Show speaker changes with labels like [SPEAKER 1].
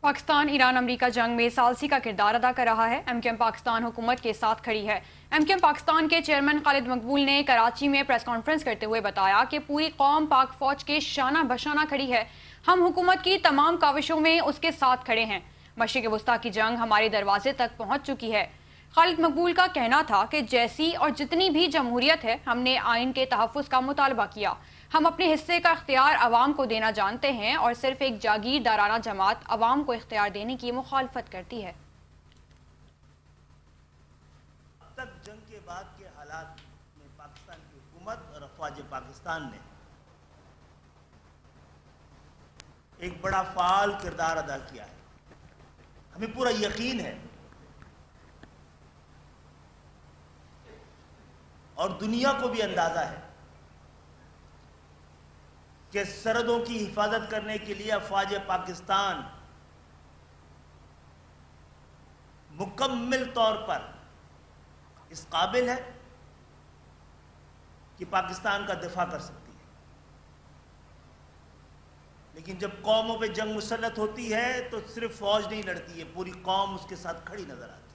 [SPEAKER 1] Pakistan Iran अमरीका जंग में सालसी का किरदार अदा कर रहा है। एमकेएम पाकिस्तान हुकूमत के साथ खड़ी है। एमकेएम पाकिस्तान के चेयरमैन खालिद मकबूल ने कराची में प्रेस कॉन्फ्रेंस करते हुए बताया कि पूरी कौम पाक फौज के शाना बशाना खड़ी है। हम हुकूमत की तमाम काविशों में उसके साथ खड़े हैं। मशरिक़ वस्ता की जंग हमारे दरवाजे तक पहुंच चुकी है। खालिद मकबूल का कहना था कि जैसी और जितनी भी जमहूरियत है, हमने आइन के तहफ़्फ़ुज़ का मुतालबा किया। हम अपने हिस्से का इख्तियार अवाम को देना जानते हैं और सिर्फ एक जागीरदाराना जमात अवाम को इख्तियार देने की मुखालफत करती है।
[SPEAKER 2] अब तक जंग के बाद के हालात में पाकिस्तान की हुकूमत और अफवाज पाकिस्तान ने एक बड़ा फाल किरदार अदा किया है। हमें पूरा यकीन है और दुनिया को भी अंदाजा है कि सरहदों की हिफाजत करने के लिए अफवाज पाकिस्तान मुकम्मल तौर पर इस काबिल है कि पाकिस्तान का दिफा कर सकती है। लेकिन जब कौमों पे जंग मुसल्लत होती है तो सिर्फ फौज नहीं लड़ती है, पूरी कौम उसके साथ खड़ी नजर आती है।